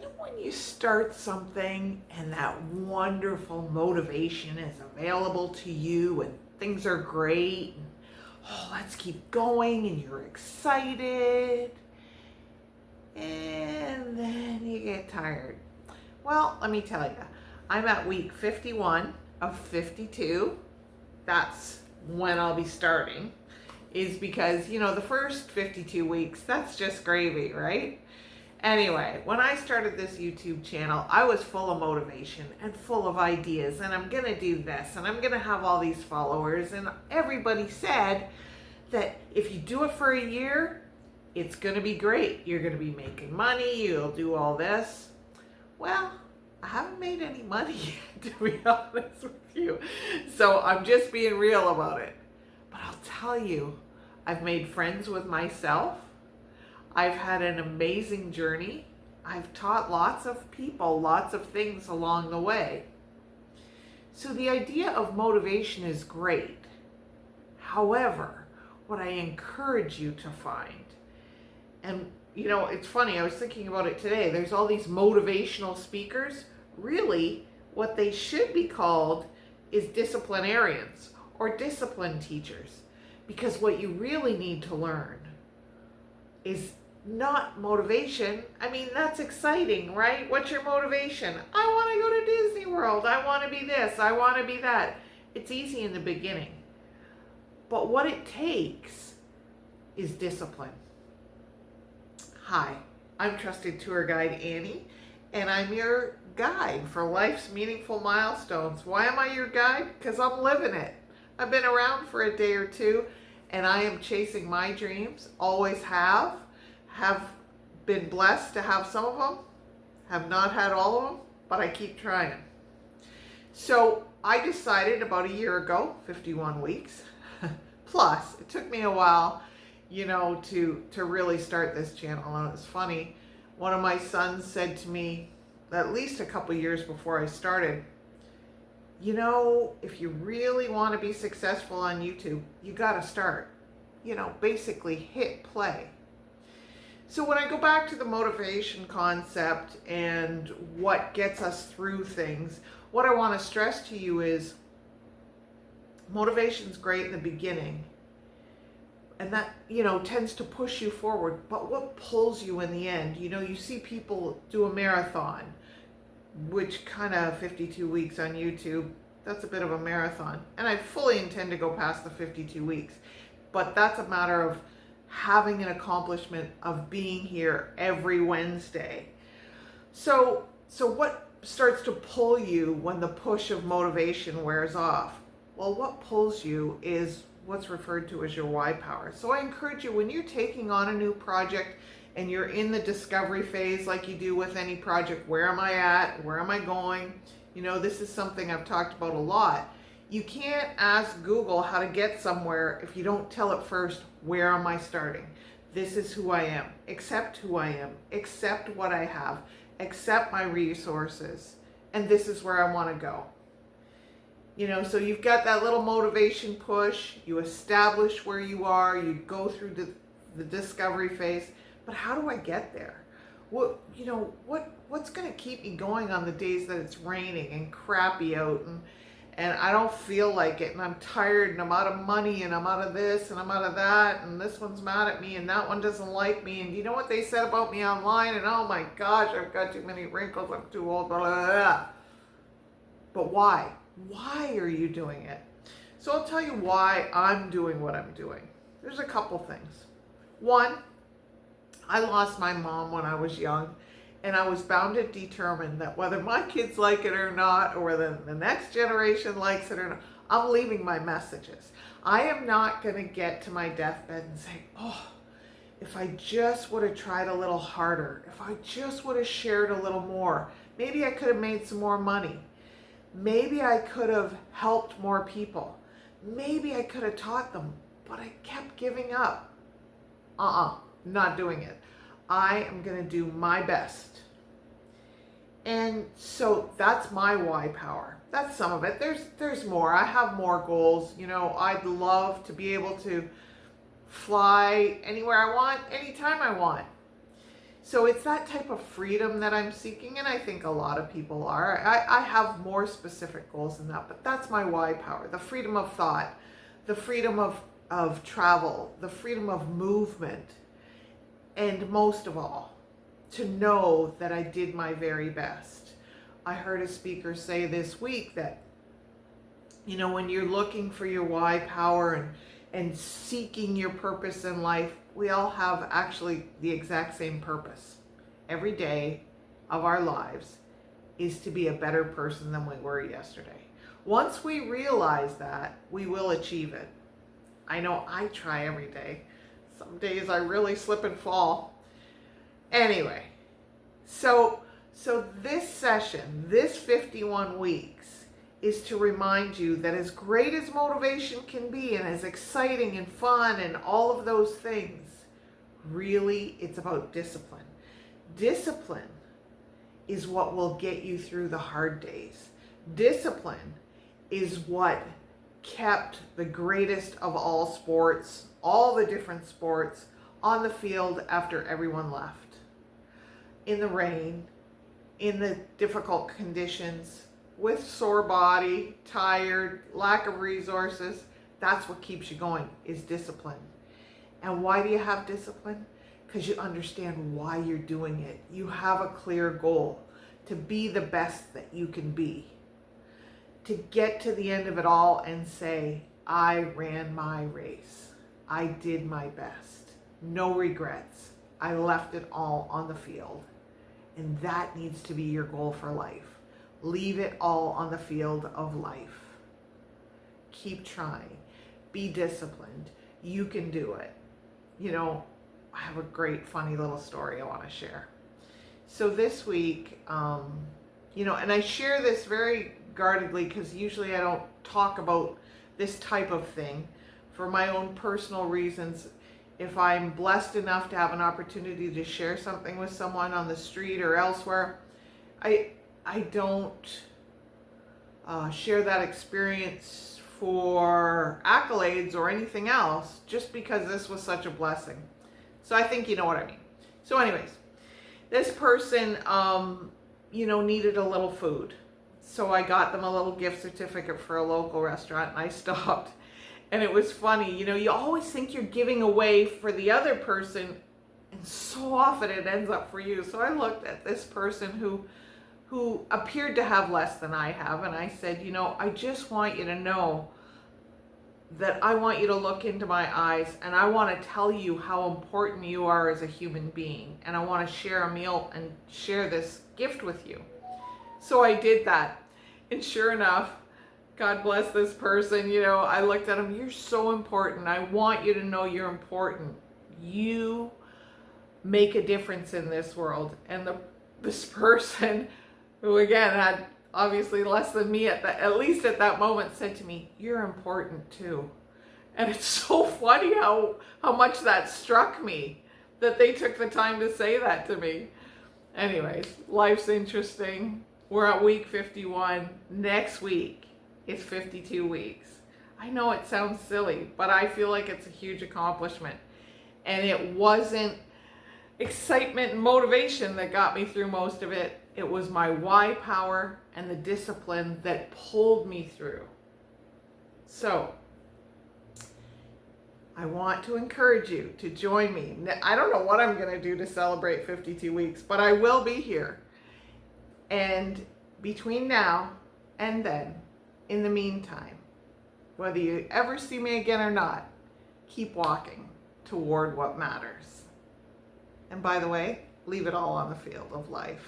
know when you start something and that wonderful motivation is available to you and things are great and oh, let's keep going and you're excited and then you get tired. Well, let me tell you, I'm at week 51 of 52. That's when I'll be starting, is because, you know, the first 52 weeks, that's just gravy, right? Anyway, when I started this YouTube channel, I was full of motivation and full of ideas, and I'm gonna do this, and I'm gonna have all these followers, and everybody said that if you do it for a year, it's gonna be great. You're gonna be making money, you'll do all this. Well, I haven't made any money yet, to be honest with you. So I'm just being real about it. But I'll tell you, I've made friends with myself. I've had an amazing journey. I've taught lots of people lots of things along the way. So the idea of motivation is great. However, what I encourage you to find, and you know, it's funny, I was thinking about it today, there's all these motivational speakers. Really, what they should be called is disciplinarians or discipline teachers. Because what you really need to learn is not motivation. I mean, that's exciting, right? What's your motivation? I want to go to Disney World. I want to be this. I want to be that. It's easy in the beginning. But what it takes is discipline. Hi, I'm Trusted Tour Guide Annie, and I'm your guide for life's meaningful milestones. Why am I your guide? Because I'm living it. I've been around for a day or two, and I am chasing my dreams. Always have been blessed to have some of them, have not had all of them, but I keep trying. So I decided about a year ago, 51 weeks, plus it took me a while, you know, to really start this channel. And it's funny, one of my sons said to me at least a couple years before I started, you know, if you really want to be successful on YouTube, you got to start, you know, basically hit play. So when I go back to the motivation concept and what gets us through things, what I want to stress to you is motivation's great in the beginning. And that, you know, tends to push you forward. But what pulls you in the end? You know, you see people do a marathon, which kind of 52 weeks on YouTube, that's a bit of a marathon. And I fully intend to go past the 52 weeks. But that's a matter of having an accomplishment of being here every Wednesday. So what starts to pull you when the push of motivation wears off? Well, what pulls you is what's referred to as your why power. So I encourage you, when you're taking on a new project and you're in the discovery phase like you do with any project, where am I at? Where am I going? You know, this is something I've talked about a lot. You can't ask Google how to get somewhere if you don't tell it first, where am I starting? This is who I am. Accept who I am. Accept what I have. Accept my resources. And this is where I want to go. You know, so you've got that little motivation push. You establish where you are. You go through the discovery phase. But how do I get there? What, you know, what's going to keep me going on the days that it's raining and crappy out and I don't feel like it, and I'm tired, and I'm out of money, and I'm out of this, and I'm out of that, and this one's mad at me, and that one doesn't like me, and you know what they said about me online, and oh my gosh, I've got too many wrinkles, I'm too old, blah, blah, blah. But why? Why are you doing it? So I'll tell you why I'm doing what I'm doing. There's a couple things. One, I lost my mom when I was young, and I was bound and determined that whether my kids like it or not, or whether the next generation likes it or not, I'm leaving my messages. I am not going to get to my deathbed and say, oh, if I just would have tried a little harder, if I just would have shared a little more, maybe I could have made some more money. Maybe I could have helped more people. Maybe I could have taught them, but I kept giving up. Not doing it. I am going to do my best. And so that's my why power. That's some of it. There's more. I have more goals. You know, I'd love to be able to fly anywhere I want, anytime I want. So it's that type of freedom that I'm seeking, and I think a lot of people are. I have more specific goals than that, but that's my why power. The freedom of thought, the freedom of travel, the freedom of movement, and most of all, to know that I did my very best. I heard a speaker say this week that, you know, when you're looking for your why power and seeking your purpose in life, we all have actually the exact same purpose. Every day of our lives is to be a better person than we were yesterday. Once we realize that, we will achieve it. I know I try every day. Some days I really slip and fall. Anyway, so this session, this 51 weeks, is to remind you that as great as motivation can be and as exciting and fun and all of those things, really it's about discipline. Discipline is what will get you through the hard days. Discipline is what kept the greatest of all sports, all the different sports, on the field after everyone left. In the rain, in the difficult conditions, with sore body, tired, lack of resources, that's what keeps you going, is discipline. And why do you have discipline? Because you understand why you're doing it. You have a clear goal to be the best that you can be. To get to the end of it all and say, I ran my race. I did my best. No regrets. I left it all on the field. And that needs to be your goal for life. Leave it all on the field of life. Keep trying. Be disciplined. You can do it. You know, I have a great funny little story I want to share. So this week, you know, and I share this very guardedly because usually I don't talk about this type of thing for my own personal reasons. If I'm blessed enough to have an opportunity to share something with someone on the street or elsewhere, I don't share that experience for accolades or anything else, just because this was such a blessing. So I think you know what I mean. So anyways, this person, you know, needed a little food. So I got them a little gift certificate for a local restaurant, and I stopped. And it was funny, you know, you always think you're giving away for the other person, and so often it ends up for you. So I looked at this person who appeared to have less than I have, and I said, you know, I just want you to know that I want you to look into my eyes, and I want to tell you how important you are as a human being, and I want to share a meal and share this gift with you. So I did that, and sure enough, God bless this person, you know, I looked at him, you're so important. I want you to know you're important. You make a difference in this world. And this person, who again had obviously less than me at least at that moment, said to me, you're important too. And it's so funny how much that struck me, that they took the time to say that to me. Anyways, life's interesting. We're at week 51. Next week is 52 weeks. I know it sounds silly, but I feel like it's a huge accomplishment. And it wasn't excitement and motivation that got me through most of it. It was my why power and the discipline that pulled me through. So I want to encourage you to join me. I don't know what I'm going to do to celebrate 52 weeks, but I will be here. And between now and then, in the meantime, whether you ever see me again or not, keep walking toward what matters. And by the way, leave it all on the field of life.